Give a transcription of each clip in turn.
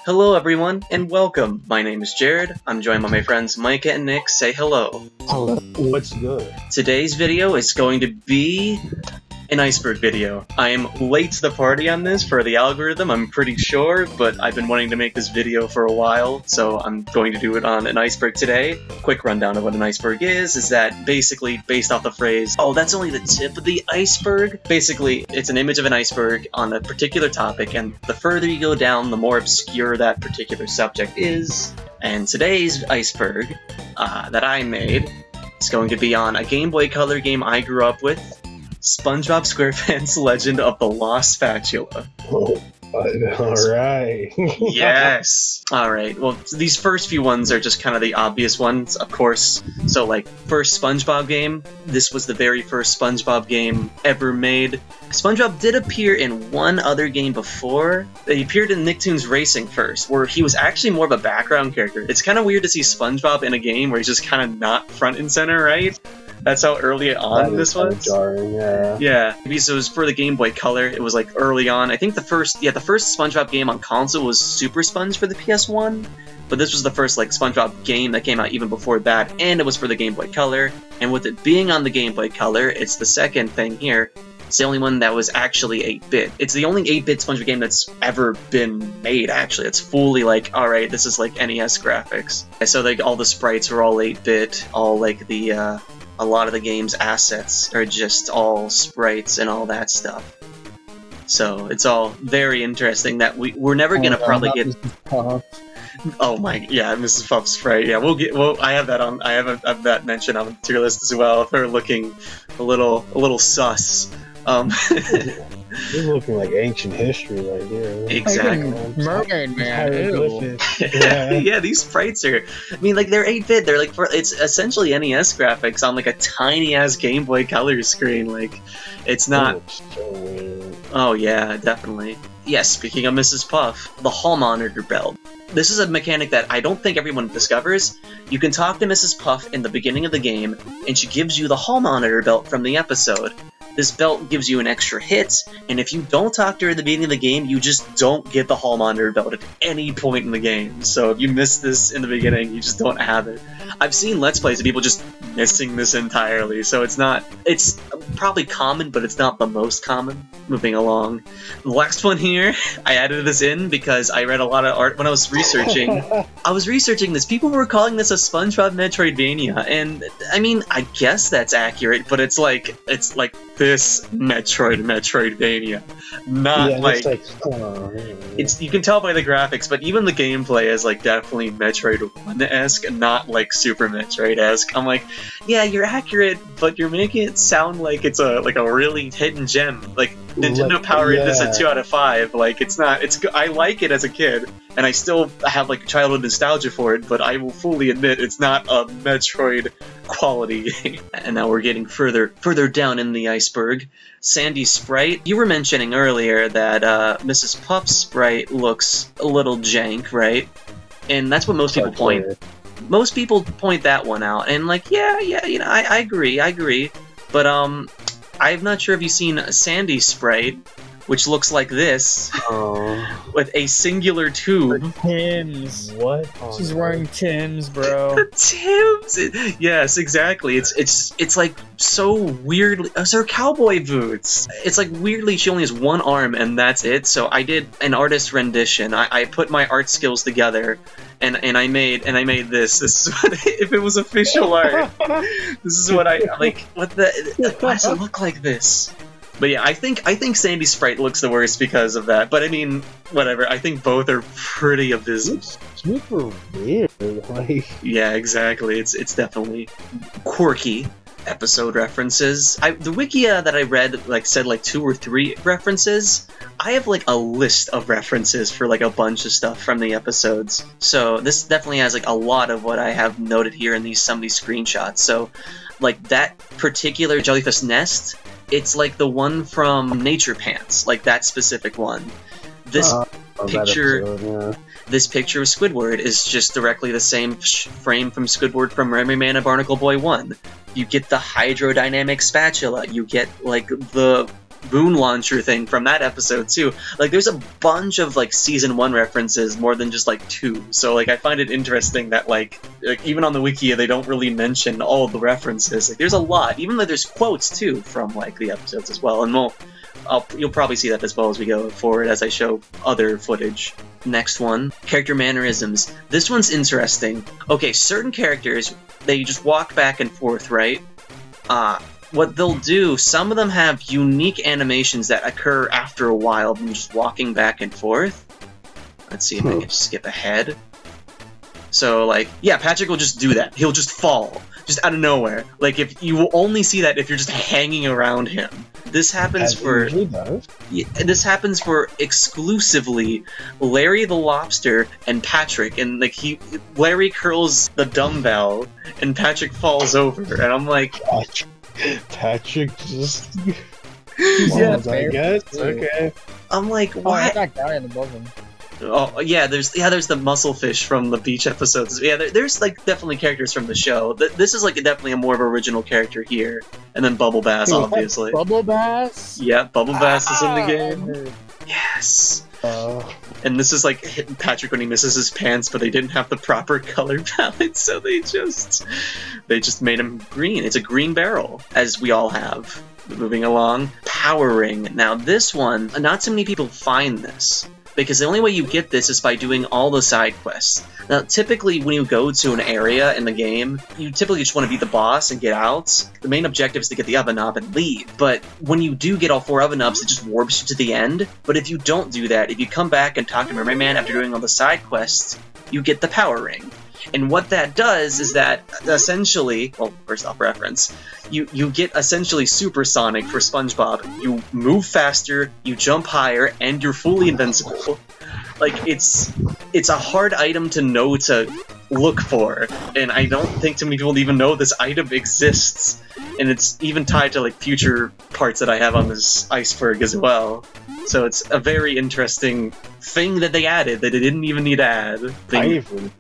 Hello everyone, and welcome. My name is Jared. I'm joined by my friends Micah and Nick. Say hello. Hello. What's good? Today's video is going to be an Iceberg video. I am late to the party on this for the algorithm, I'm pretty sure, but I've been wanting to make this video for a while, so I'm going to do it on an iceberg today. Quick rundown of what an iceberg is that basically based off the phrase, oh, that's only the tip of the iceberg. Basically, it's an image of an iceberg on a particular topic, and the further you go down, the more obscure that particular subject is. And today's iceberg that I made is going to be on a Game Boy Color game I grew up with, SpongeBob SquarePants Legend of the Lost Spatula. Oh, alright. Yes! Alright, well, these first few ones are just kind of the obvious ones, of course. So, like, first SpongeBob game. This was the very first SpongeBob game ever made. SpongeBob did appear in one other game before. He appeared in Nicktoons Racing first, where he was actually more of a background character. It's kind of weird to see SpongeBob in a game where he's just kind of not front and center, right? That's how early on this was. Jarring, yeah. Yeah, because it was for the Game Boy Color. It was like early on. I think the first SpongeBob game on console was Super Sponge for the PS1, but this was the first like SpongeBob game that came out even before that, and it was for the Game Boy Color. And with it being on the Game Boy Color, it's the second thing here. It's the only one that was actually 8-bit. It's the only 8-bit SpongeBob game that's ever been made, actually. It's fully like, alright, this is like NES graphics. So like all the sprites are all 8-bit, all like the a lot of the game's assets are just all sprites and all that stuff. So it's all very interesting that we're never gonna probably get. Oh my, yeah, Mrs. Puff's sprite. Yeah, I have that on. I have that mentioned on the tier list as well. If they're looking a little sus. You're looking like ancient history right here. Exactly. Mermaid Man. Yeah, these sprites are. I mean, like they're 8-bit. They're like it's essentially NES graphics on like a tiny ass Game Boy Color screen. Like, it's not. So weird. Oh yeah, definitely. Yes. Speaking of Mrs. Puff, the hall monitor belt. This is a mechanic that I don't think everyone discovers. You can talk to Mrs. Puff in the beginning of the game, and she gives you the hall monitor belt from the episode. This belt gives you an extra hit, and if you don't talk to her at the beginning of the game, you just don't get the hall monitor belt at any point in the game. So if you miss this in the beginning, you just don't have it. I've seen Let's Plays of people just missing this entirely, so it's probably common, but it's not the most common. Moving along. The last one here, I added this in because I read a lot of art when I was researching. I was researching this. People were calling this a SpongeBob Metroidvania, and I mean, I guess that's accurate, but it's like this Metroidvania, not like it's. You can tell by the graphics, but even the gameplay is like definitely Metroid 1-esque, not like Super Metroid-esque. I'm like, yeah, you're accurate, but you're making it sound like it's a really hidden gem. Like Nintendo Power rated this a 2 out of 5. Like it's not. I like it as a kid, and I still have like childhood nostalgia for it. But I will fully admit it's not a Metroid quality game. And now we're getting further down in the iceberg. Sandy's sprite. You were mentioning earlier that Mrs. Puff's sprite looks a little jank, right? And that's what most people point. Most people point that one out, and like, yeah, you know, I agree. But I'm not sure if you've seen Sandy's sprite, which looks like this, with a singular tube. Tim's. What? She's wearing Tim's, bro. Tim's. Yes, exactly. It's like so weirdly. Those are cowboy boots. It's like weirdly she only has one arm and that's it. So I did an artist rendition. I put my art skills together, and I made this. This is what if it was official art. This is what I like. Why does it look like this? But yeah, I think Sandy's sprite looks the worst because of that. But I mean, whatever. I think both are pretty abysmal. Super weird. Like. Yeah, exactly. It's definitely quirky. Episode references. The Wikia that I read said 2 or 3 references. I have like a list of references for like a bunch of stuff from the episodes. So this definitely has like a lot of what I have noted here in some of these screenshots. So like that particular jellyfish nest. It's like the one from Nature Pants, like that specific one. This picture, this picture of Squidward is just directly the same frame from Squidward from Mermaid Man and Barnacle Boy 1. You get the hydrodynamic spatula. You get like the moon launcher thing from that episode too. Like, there's a bunch of like season 1 references more than just like 2. So like, I find it interesting that like even on the wiki they don't really mention all of the references. Like, there's a lot, even though there's quotes too from like the episodes as well. And you'll probably see that as well as we go forward as I show other footage. Next one, character mannerisms. This one's interesting. Okay, certain characters, they just walk back and forth, right? What they'll do, some of them have unique animations that occur after a while of them just walking back and forth. Let's see if I can skip ahead. So, like, yeah, Patrick will just do that. He'll just fall, just out of nowhere. Like, if you will only see that if you're just hanging around him. This happens this happens for exclusively Larry the Lobster and Patrick, and like Larry curls the dumbbell and Patrick falls over, and I'm like, Patrick just Yeah, I guess. Okay. I'm like, Oh, why? that guy above him. Oh yeah, there's the musclefish from the beach episodes. Yeah, there's like definitely characters from the show. This is like definitely a more of original character here, and then Bubble Bass, obviously. Bubble Bass? Yeah, Bubble Bass is in the game. Yes. And this is like Patrick when he misses his pants, but they didn't have the proper color palette, so they just made him green. It's a green barrel, as we all have. Moving along, Power Ring. Now this one, not so many people find this, because the only way you get this is by doing all the side quests. Now, typically, when you go to an area in the game, you typically just want to beat the boss and get out. The main objective is to get the oven up and leave. But when you do get all 4 oven ups, it just warps you to the end. But if you don't do that, if you come back and talk to Mermaid Man after doing all the side quests, you get the Power Ring. And what that does is that, essentially, well, first off reference, you get essentially supersonic for SpongeBob. You move faster, you jump higher, and you're fully invincible. Like, it's a hard item to know to look for, and I don't think too many people even know this item exists. And it's even tied to, like, future parts that I have on this Iceberg as well. So it's a very interesting thing that they added that they didn't even need to add. I even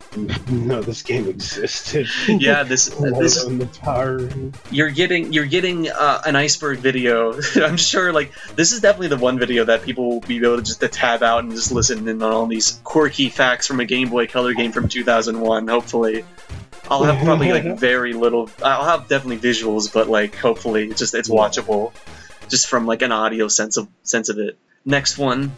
know this game existed. Yeah, this the Power. You're getting an Iceberg video. I'm sure, like, this is definitely the one video that people will be able to just tab out and just listen in on all these quirky facts from a Game Boy Color game from 2001. Hopefully, I'll have probably like very little. I'll have definitely visuals, but like hopefully it's watchable, just from like an audio sense of it. Next one,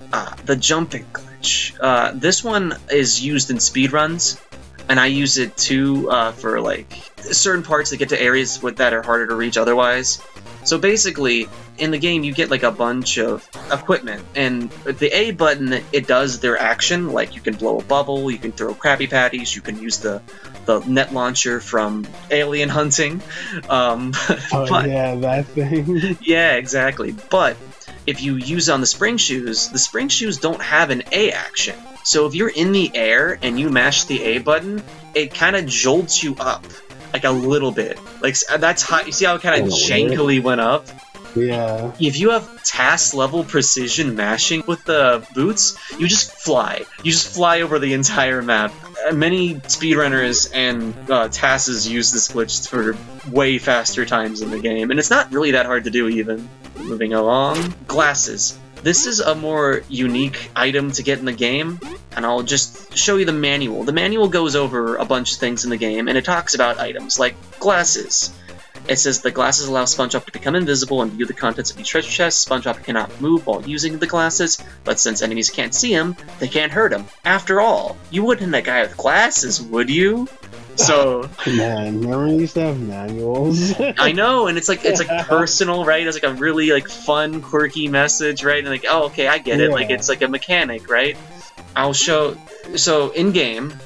the jumping glitch. This one is used in speedruns, and I use it too for like certain parts that get to areas that are harder to reach otherwise. So basically, in the game, you get like a bunch of equipment, and the A button, it does their action. Like, you can blow a bubble, you can throw Krabby Patties, you can use the net launcher from Alien Hunting. Yeah, that thing. Yeah, exactly. But if you use on the spring shoes don't have an A action. So if you're in the air and you mash the A button, it kind of jolts you up, like a little bit. Like, that's high. You see how it kind of shankily went up? Yeah. If you have TAS level precision mashing with the boots, you just fly. You just fly over the entire map. Many speedrunners and TASs use this glitch for way faster times in the game, and it's not really that hard to do even. Moving along. Glasses. This is a more unique item to get in the game, and I'll just show you the manual. The manual goes over a bunch of things in the game, and it talks about items like glasses. It says the glasses allow SpongeBob to become invisible and view the contents of each treasure chest. SpongeBob cannot move while using the glasses, but since enemies can't see him, they can't hurt him. After all, you wouldn't hit a guy with glasses, would you? So, man, remember we used to have manuals? I know, and it's like personal, right? It's like a really like fun, quirky message, right? And like, oh, okay, I get it. Like, it's like a mechanic, right? I'll show. So in game,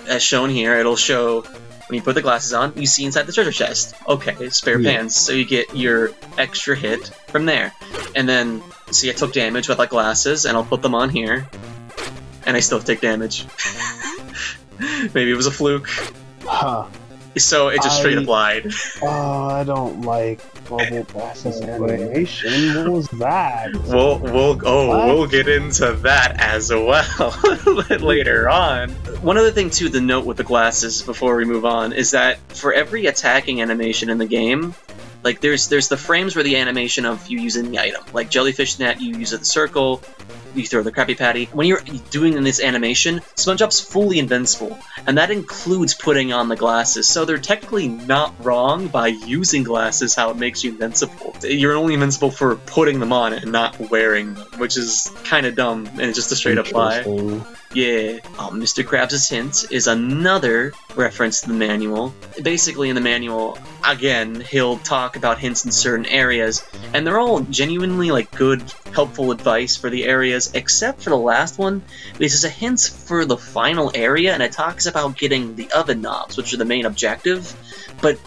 as shown here, it'll show when you put the glasses on, you see inside the treasure chest. Okay, spare pants, so you get your extra hit from there. And then, see, I took damage with the glasses, and I'll put them on here, and I still take damage. Maybe it was a fluke. Huh. So it just straight up lied. Oh, I don't like Bubble Bass's animation. What was that? We'll get into that as well later on. One other thing too to note with the glasses before we move on is that for every attacking animation in the game, Like, there's the frames where the animation of you using the item. Like, jellyfish net, you use it the circle, you throw the Krabby Patty. When you're doing this animation, SpongeBob's fully invincible, and that includes putting on the glasses, so they're technically not wrong by using glasses how it makes you invincible. You're only invincible for putting them on and not wearing them, which is kind of dumb, and it's just a straight up lie. Yeah. Mr. Krabs' hint is another reference to the manual. Basically, in the manual, again, he'll talk about hints in certain areas, and they're all genuinely, like, good, helpful advice for the areas, except for the last one, because it's a hint for the final area, and it talks about getting the oven knobs, which are the main objective, but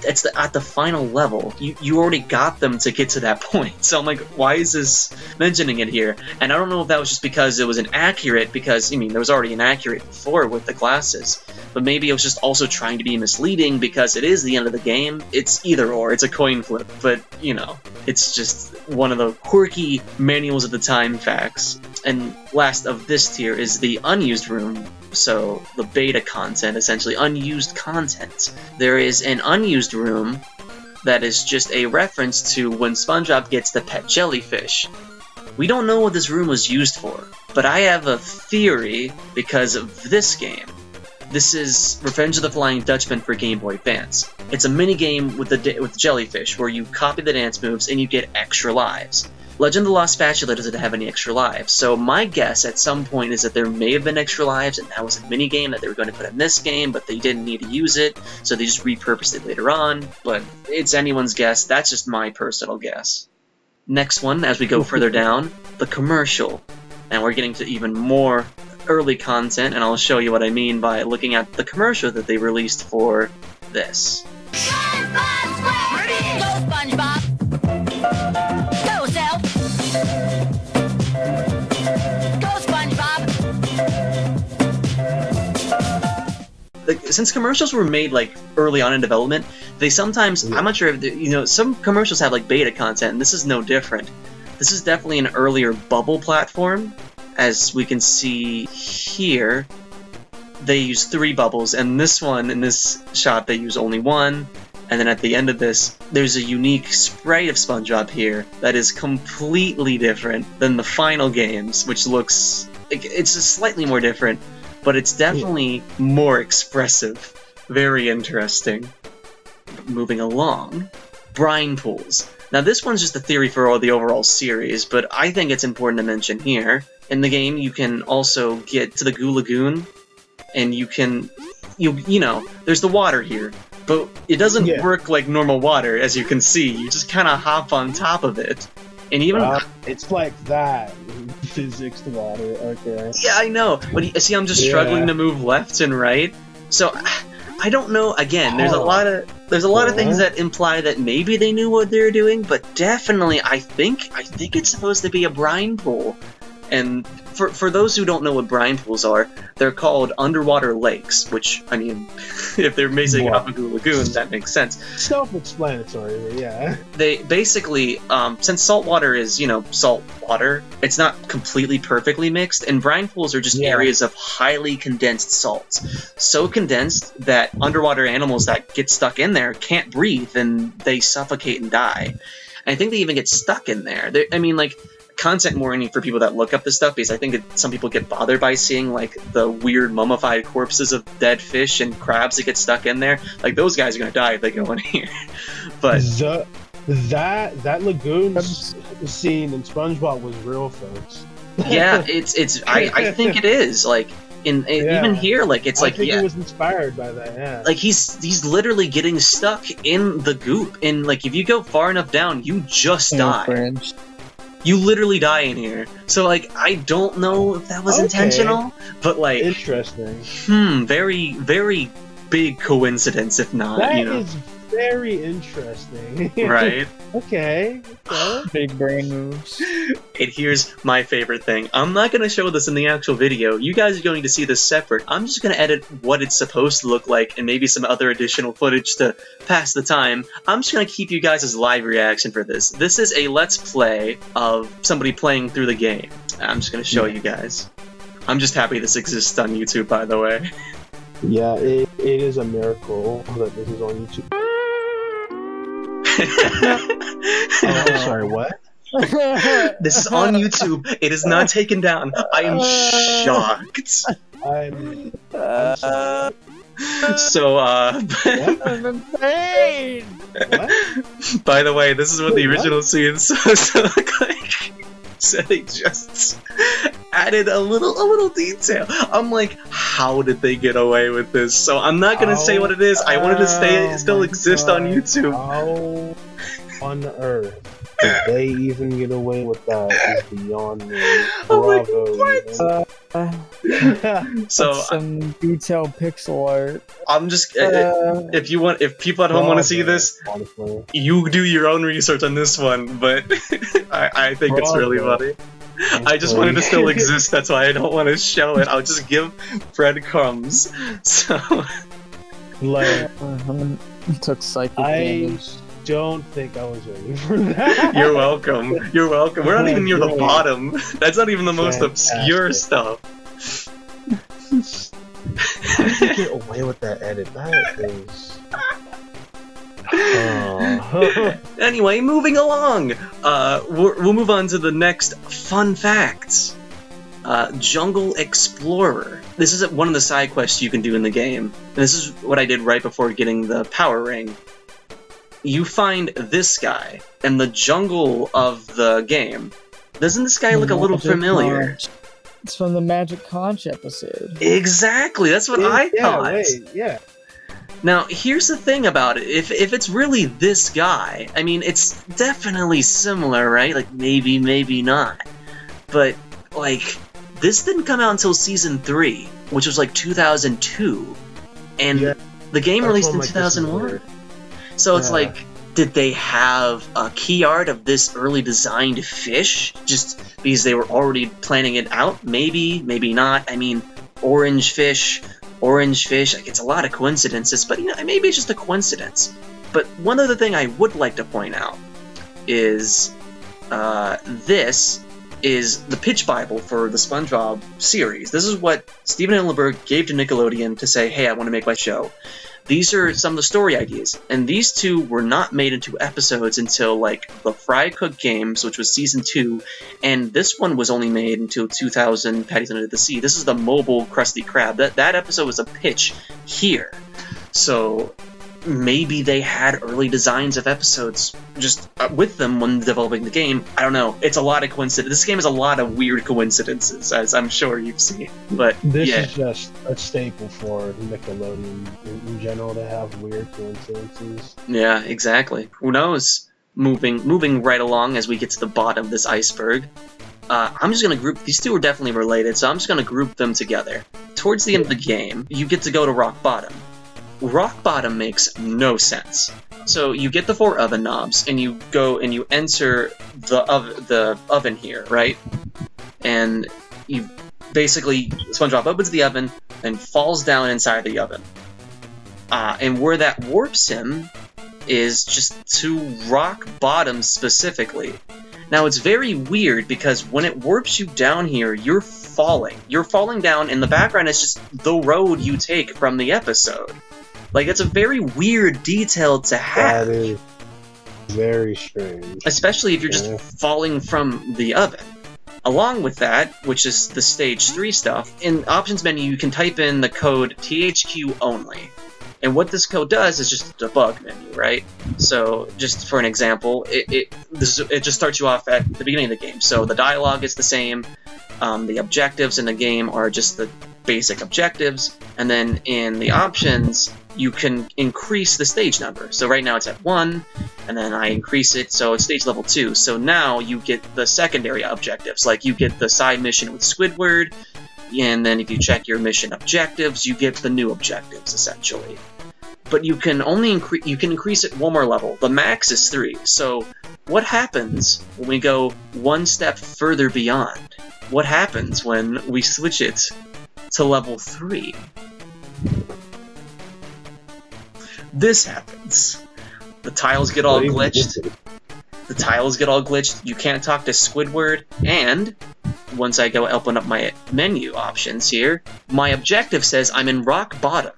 it's at the final level. You already got them to get to that point. So I'm like, why is this mentioning it here? And I don't know if that was just because it was inaccurate, because, I mean, there was already inaccurate before with the glasses, but maybe it was just also trying to be misleading because it is the end of the game. It's either or, it's a coin flip, but, you know, it's just one of the quirky manuals of the time facts. And last of this tier is the unused room. So, the beta content, essentially, unused content. There is an unused room that is just a reference to when SpongeBob gets the pet jellyfish. We don't know what this room was used for, but I have a theory because of this game. This is Revenge of the Flying Dutchman for Game Boy Advance. It's a minigame with the jellyfish, where you copy the dance moves and you get extra lives. Legend of the Lost Spatula doesn't have any extra lives, so my guess at some point is that there may have been extra lives, and that was a minigame that they were going to put in this game, but they didn't need to use it, so they just repurposed it later on, but it's anyone's guess. That's just my personal guess. Next one, as we go further down, the commercial. And we're getting to even more early content, and I'll show you what I mean by looking at the commercial that they released for this. SpongeBob SquarePants! Go, SpongeBob! Go, Self! Go, SpongeBob! Since commercials were made, like, early on in development, they sometimes, I'm not sure if, you know, some commercials have, like, beta content, and this is no different. This is definitely an earlier bubble platform. As we can see here, they use 3 bubbles, and this one, in this shot, they use only 1. And then at the end of this, there's a unique sprite of SpongeBob here that is completely different than the final games, which looks... it's slightly more different, but it's definitely more expressive. Very interesting. Moving along. Brine pools. Now this one's just a theory for the overall series, but I think it's important to mention here. In the game, you can also get to the Goo Lagoon, and you can... you know, there's the water here. But it doesn't work like normal water, as you can see. You just kind of hop on top of it. And even... it's like that. Physics to water, okay. Yeah, I know. But see, I'm just struggling to move left and right. So, I don't know. Again, there's a lot of things that imply that maybe they knew what they were doing, but definitely, I think it's supposed to be a brine pool. And for those who don't know what brine pools are, they're called underwater lakes, which, I mean, if they're basing it off of a lagoon, that makes sense. Self-explanatory, but yeah. They basically, since salt water is, you know, salt water, it's not completely perfectly mixed, and brine pools are just areas of highly condensed salts. So condensed that underwater animals that get stuck in there can't breathe, and they suffocate and die. And I think they even get stuck in there. I mean, like... content warning for people that look up this stuff, because I think some people get bothered by seeing like the weird mummified corpses of dead fish and crabs that get stuck in there. Like those guys are gonna die if they go in here. But that lagoon scene in SpongeBob was real, folks. Yeah, I think it is. Like even here, like it's like it was inspired by that. Yeah, like he's literally getting stuck in the goop, and like if you go far enough down, you just die. French. You literally die in here. So, like, I don't know if that was intentional, but, like... interesting. Very, very big coincidence, if not, that you know. Is very interesting. Right? Okay. Big brain moves. And here's my favorite thing. I'm not going to show this in the actual video. You guys are going to see this separate. I'm just going to edit what it's supposed to look like and maybe some other additional footage to pass the time. I'm just going to keep you guys' live reaction for this. This is a Let's Play of somebody playing through the game. I'm just going to show you guys. I'm just happy this exists on YouTube, by the way. Yeah, it is a miracle that this is on YouTube. Oh, I'm sorry, what? This is on YouTube. It is not taken down. I am shocked. I'm sorry. So, I'm in pain. What? by the way, this is what the Wait, original scene is supposed to look like. So they just added a little detail. I'm like, how did they get away with this? So I'm not gonna say what it is. I wanted to still exist on YouTube. How on earth did they even get away with that? Is beyond me. Bravo. So Some detailed pixel art. I'm just if people at home want to see this, honestly. you do your own research on this one. But I think it's really funny. I just wanted to still exist. That's why I don't want to show it. I'll just give breadcrumbs. So Like, Took psychic I damage. don't think I was ready for that. you're welcome. You're welcome. We're not even near the Great. bottom. That's not even the most obscure Fantastic. stuff. How did you get away with that edit? That is. Oh. Anyway, moving along. We'll move on to the next fun facts. Jungle Explorer. This is one of the side quests you can do in the game. And this is what I did right before getting the power ring. You find this guy in the jungle of the game. Doesn't this guy look a little Magic familiar? Conch. It's from the Magic Conch episode. Exactly, that's what I thought. Yeah. Now, here's the thing about it. If it's really this guy, I mean, it's definitely similar, right? Like, maybe not. But, like, this didn't come out until Season 3, which was, like, 2002. And Yeah, the game that's released what in my 2001. question So it's Yeah. like, did they have a key art of this early designed fish? Just because they were already planning it out? Maybe, maybe not. I mean, orange fish, like, it's a lot of coincidences, but, you know, maybe it's just a coincidence. But one other thing I would like to point out is this is the pitch Bible for the SpongeBob series. This is what Steven Hillenburg gave to Nickelodeon to say, hey, I want to make my show. These are some of the story ideas, and these two were not made into episodes until, like, the Fry Cook Games, which was Season 2, and this one was only made until 2000, Patty's Under the Sea. This is the mobile Krusty Krab. That episode was a pitch here. So maybe they had early designs of episodes just with them when developing the game. I don't know. It's a lot of coincidence. This game has a lot of weird coincidences, as I'm sure you've seen. But This yeah. is just a staple for Nickelodeon in general to have weird coincidences. Yeah, exactly. Who knows? Moving right along as we get to the bottom of this iceberg. I'm just gonna group these two are definitely related, so I'm just gonna group them together. Towards the end of the game, you get to go to rock bottom. Rock bottom makes no sense. So you get the 4 oven knobs, and you go and you enter the oven here, right? And you basically SpongeBob opens the oven and falls down inside the oven. And where that warps him is just to rock bottom specifically. Now it's very weird because when it warps you down here, you're falling. You're falling down, and the background is just the road you take from the episode. Like, it's a very weird detail to have. That is very strange. Especially if you're Yeah. just falling from the oven. Along with that, which is the stage 3 stuff, in the options menu you can type in the code THQ only. And what this code does is just a debug menu, right? So, just for an example, it just starts you off at the beginning of the game. So the dialogue is the same, the objectives in the game are just the basic objectives, and then in the options, you can increase the stage number. So right now it's at 1, and then I increase it, so it's stage level 2. So now you get the secondary objectives, like you get the side mission with Squidward, and then if you check your mission objectives, you get the new objectives, essentially. But you can only increase it 1 more level. The max is 3. So what happens when we go 1 step further beyond? What happens when we switch it to level 3? This happens. The tiles get all glitched. You can't talk to Squidward, and once I go open up my menu options here, my objective says I'm in rock bottom.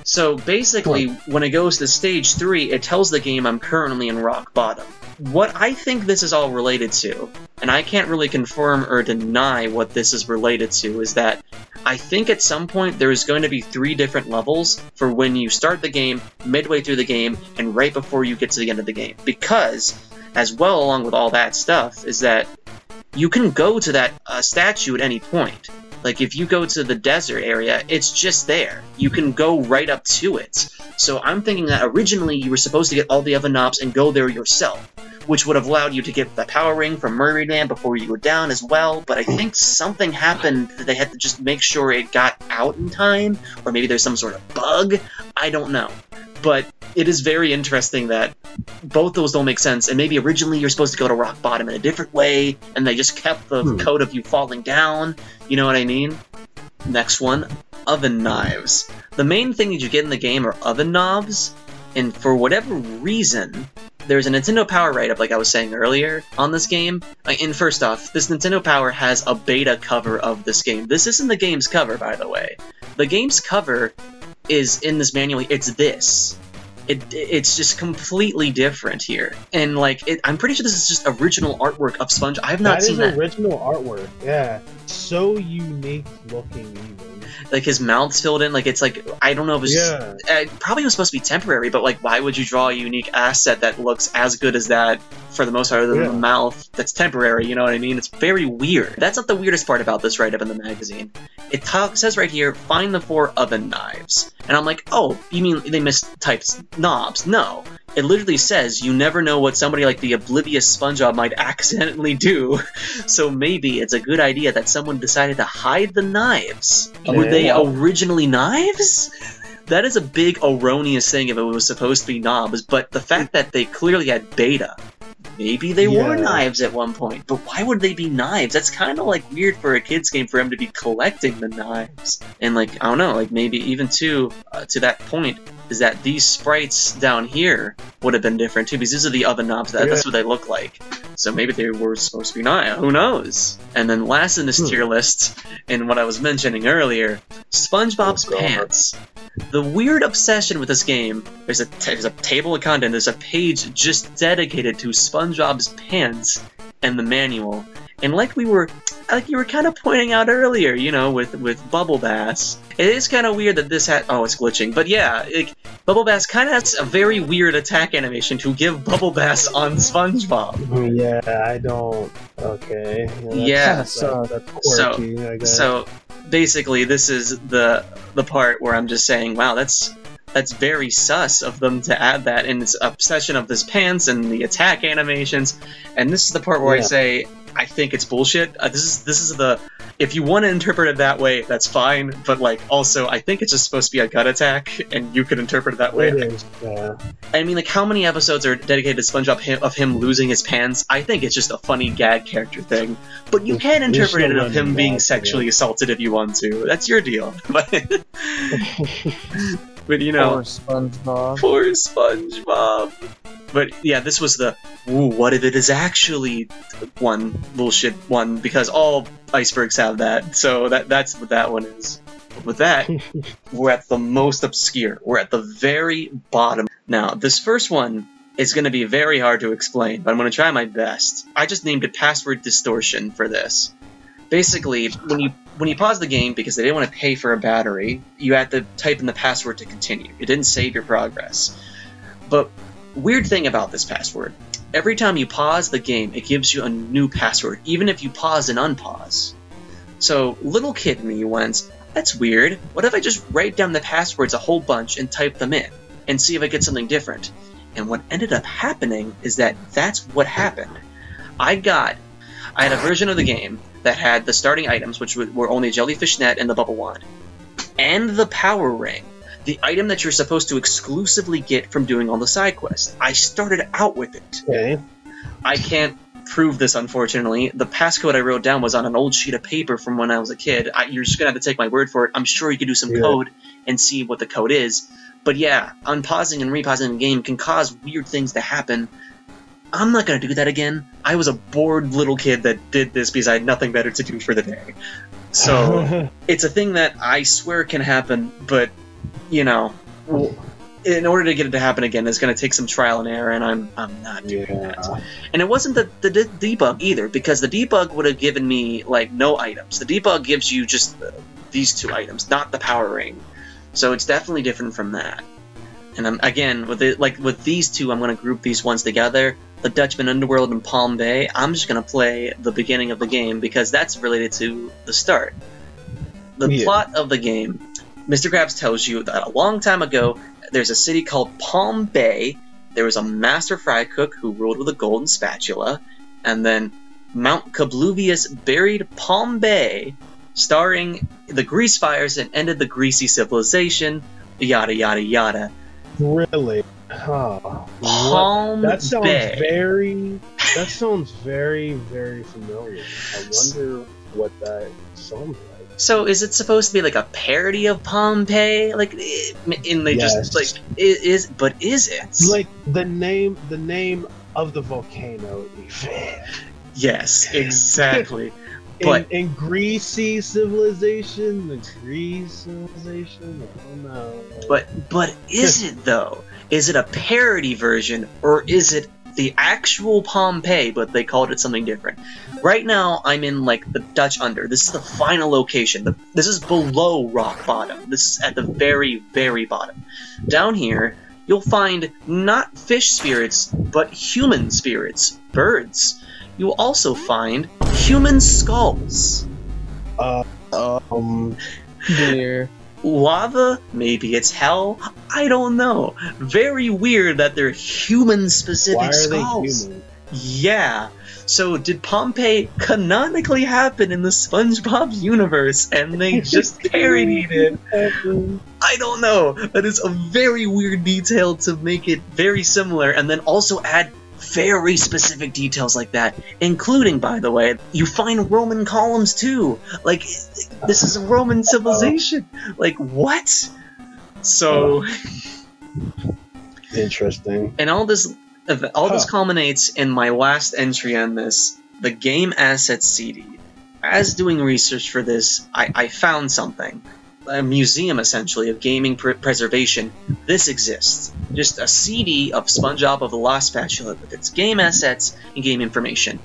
So basically, when it goes to stage 3, it tells the game I'm currently in rock bottom. What I think this is all related to, and I can't really confirm or deny what this is related to, is that I think at some point there is going to be 3 different levels for when you start the game, midway through the game, and right before you get to the end of the game. Because, as well along with all that stuff, is that you can go to that statue at any point. Like, if you go to the desert area, it's just there. You can go right up to it. So I'm thinking that originally you were supposed to get all the other knobs and go there yourself, which would have allowed you to get the power ring from Murray Dam before you go down as well, but I think something happened that they had to just make sure it got out in time, or maybe there's some sort of bug. I don't know. But it is very interesting that both those don't make sense, and maybe originally you're supposed to go to rock bottom in a different way, and they just kept the code of you falling down. You know what I mean? Next one, oven knives. The main thing that you get in the game are oven knobs, and for whatever reason, there's a Nintendo Power write-up, like I was saying earlier, on this game. And first off, this Nintendo Power has a beta cover of this game. This isn't the game's cover, by the way. The game's cover is in this manual. It's this. It's just completely different here. And, like, I'm pretty sure this is just original artwork of Sponge. I have not seen that. That is original artwork, yeah. So unique looking, even. Like, his mouth's filled in, like, it's like, I don't know if it's probably was supposed to be temporary, but, like, why would you draw a unique asset that looks as good as that, for the most part, other than the mouth, that's temporary, you know what I mean? It's very weird. That's not the weirdest part about this write-up in the magazine. It says right here, find the 4 oven knives. And I'm like, oh, you mean they mistyped knobs? No. It literally says, you never know what somebody like the oblivious SpongeBob might accidentally do, so maybe it's a good idea that someone decided to hide the knives. Were they originally knives? That is a big erroneous thing if it was supposed to be knobs, but the fact that they clearly had beta, maybe they were knives at one point, but why would they be knives? That's kind of like weird for a kid's game for him to be collecting the knives. And like, I don't know, like maybe even to that point, is that these sprites down here would have been different too, because these are the oven knobs, that's what they look like. So maybe they were supposed to be knives, who knows? And then last in this tier list, and what I was mentioning earlier, SpongeBob's Pants. The weird obsession with this game, there's a table of content, there's a page just dedicated to SpongeBob's Pants and the manual. And like you were kind of pointing out earlier, you know, with Bubble Bass, it is kind of weird that this had, oh, it's glitching, but yeah, Bubble Bass kind of has a very weird attack animation to give Bubble Bass on SpongeBob. Yeah, I don't, okay. Yeah, that's quirky, I guess. So basically this is the part where I'm just saying, wow, that's very sus of them to add that, and it's obsession of this pants and the attack animations, and this is the part where I say, I think it's bullshit. This is the, if you want to interpret it that way, that's fine, but like, also, I think it's just supposed to be a gut attack, and you could interpret it that way. It is, yeah. I mean, like, how many episodes are dedicated to SpongeBob of him losing his pants? I think it's just a funny gag character thing, but you can interpret it of him being sexually assaulted if you want to. That's your deal. But you know, Poor SpongeBob. Poor SpongeBob. But yeah, this was the, ooh, what if it is actually one bullshit one, because all icebergs have that, so that's what that one is. With that, we're at the most obscure. We're at the very bottom. Now, this first one is going to be very hard to explain, but I'm going to try my best. I just named it Password Distortion for this. Basically, when you pause the game because they didn't want to pay for a battery, you had to type in the password to continue. It didn't save your progress. But weird thing about this password, every time you pause the game, it gives you a new password, even if you pause and unpause. So little kid in me went, that's weird. What if I just write down the passwords a whole bunch and type them in and see if I get something different? And what ended up happening is that that's what happened. I had a version of the game that had the starting items, which were only a jellyfish net and the bubble wand, and the power ring, the item that you're supposed to exclusively get from doing all the side quests. I started out with it. Okay. I can't prove this, unfortunately. The passcode I wrote down was on an old sheet of paper from when I was a kid. You're just gonna have to take my word for it. I'm sure you could do some code and see what the code is. But yeah, unpausing and repausing the game can cause weird things to happen. I'm not going to do that again. I was a bored little kid that did this because I had nothing better to do for the day. So, it's a thing that I swear can happen, but, you know, well, in order to get it to happen again, it's going to take some trial and error, and I'm not doing that. And it wasn't the debug either, because the debug would have given me like no items. The debug gives you just these 2 items, not the power ring. So it's definitely different from that. And again, with these 2, I'm going to group these ones together. The Dutchman Underworld and Palm Bay, I'm just going to play the beginning of the game because that's related to the start. The plot of the game, Mr. Krabs tells you that a long time ago, there's a city called Palm Bay. There was a master fry cook who ruled with a golden spatula. And then Mount Kabluvius buried Palm Bay, starring the grease fires and ended the greasy civilization, yada yada yada. Really? Huh. Palm that sounds Bay. That sounds very, very familiar. I wonder what that sounds like. So is it supposed to be like a parody of Pompeii? Like, and they just like is it? Like the name of the volcano, even. Yes, exactly. But in greasy civilization, the Greece civilization, I don't know. But is it though? Is it a parody version, or is it the actual Pompeii, but they called it something different? Right now, I'm in like the Dutch Under. This is the final location. This is below rock bottom. This is at the very, very bottom. Down here, you'll find not fish spirits, but human spirits, birds. You'll also find human skulls. Dear. Lava? Maybe it's hell? I don't know. Very weird that they're human-specific skulls. They human? Yeah. So did Pompeii canonically happen in the SpongeBob universe, and they just parodied it? I don't know. That is a very weird detail to make it very similar, and then also add very specific details like that, including, by the way, you find Roman columns too. Like, this is a Roman civilization. Like, what? So interesting. And all this culminates in my last entry on this, the game assets CD. As doing research for this, I found something. A museum, essentially, of gaming preservation. This exists. Just a CD of SpongeBob of the Lost Spatula with its game assets and game information.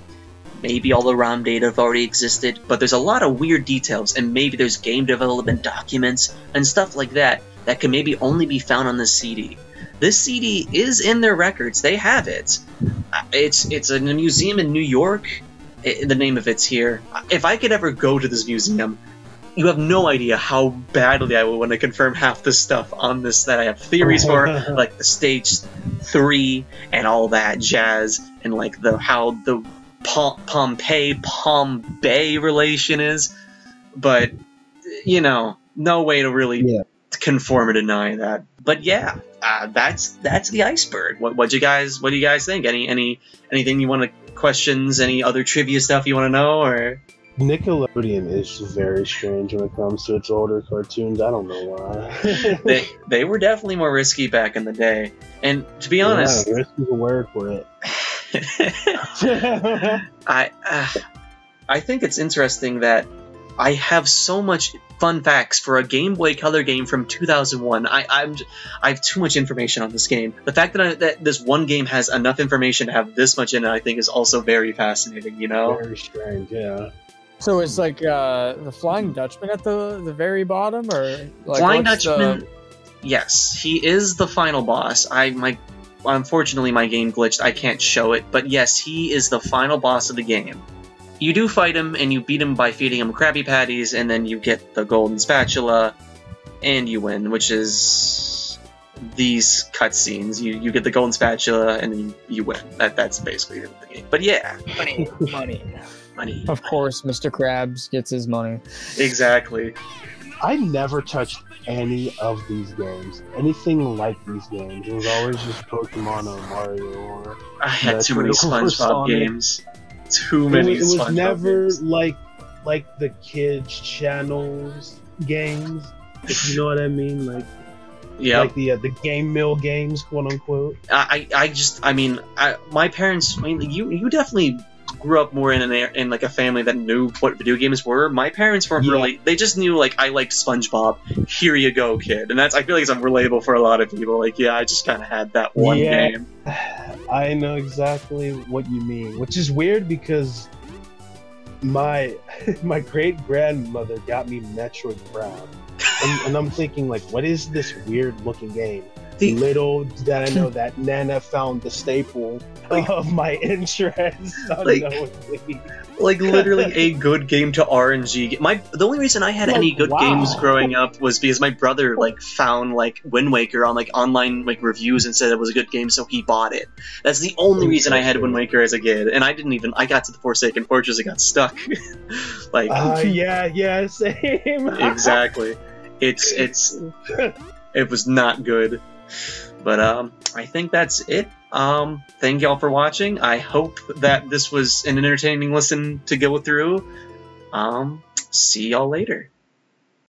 Maybe all the ROM data have already existed, but there's a lot of weird details, and maybe there's game development documents and stuff like that that can maybe only be found on this CD. This CD is in their records. They have it. It's in a museum in New York. The name of it's here. If I could ever go to this museum, you have no idea how badly I would want to confirm half the stuff on this that I have theories for, like the stage 3 and all that jazz, and like how the Pompeii-Palm Bay relation is. But, you know, no way to really confirm or deny that. But yeah, that's the Iceberg. What do you guys think? Anything you want to questions? Any other trivia stuff you want to know? Or Nickelodeon is very strange when it comes to its older cartoons. I don't know why. they were definitely more risky back in the day. And to be honest, risk is a word for it. I think it's interesting that I have so much fun facts for a Game Boy Color game from 2001. I have too much information on this game. The fact that this one game has enough information to have this much in it, I think, is also very fascinating. You know, very strange. Yeah. So it's like the Flying Dutchman at the very bottom, or like Flying Dutchman. Yes, he is the final boss. Unfortunately, my game glitched. I can't show it, but yes, he is the final boss of the game. You do fight him, and you beat him by feeding him Krabby Patties, and then you get the golden spatula, and you win, which is these cutscenes. You get the golden spatula, and then you win. That's basically the game. But yeah. Money. Of course, Mr. Krabs gets his money. Exactly. I never touched any of these games. Anything like these games. It was always just Pokemon or Mario or... I had too many SpongeBob games. Too many SpongeBob games. It was never like the kids channels games, if you know what I mean. Like, yeah, like the game mill games, quote unquote. My parents. I mean, you definitely grew up more in like a family that knew what video games were. My parents weren't really. They just knew like I like SpongeBob. Here you go, kid. And that's I feel like it's relatable for a lot of people. Like I just kind of had that one game. I know exactly what you mean, which is weird because my great grandmother got me Metroid Prime, and I'm thinking like, what is this weird looking game? Little did I know that Nana found the staple of my interest unknowingly. Like literally a good game to RNG. The only reason I had any good games growing up was because my brother like found like Wind Waker on like online like reviews and said it was a good game, so he bought it. That's the only reason I had Wind Waker as a kid, and I got to the Forsaken Fortress and got stuck. Like yeah, same. Exactly. It was not good. But I think that's it. Thank y'all for watching. I hope that this was an entertaining listen to go through. See y'all later.